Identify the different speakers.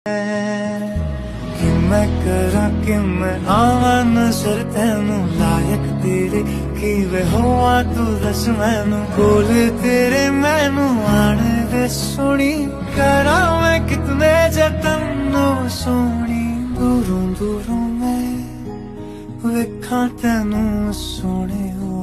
Speaker 1: कि मैं करा कि मैं आवा नजर तेनू लायक तेरे कि वे होवा तू दस मैनू बोल तेरे मैनू आने दे सोनी करा मैं कितने जतन सोनी दूरों दूरों मैं वेखा तेनू सोने हो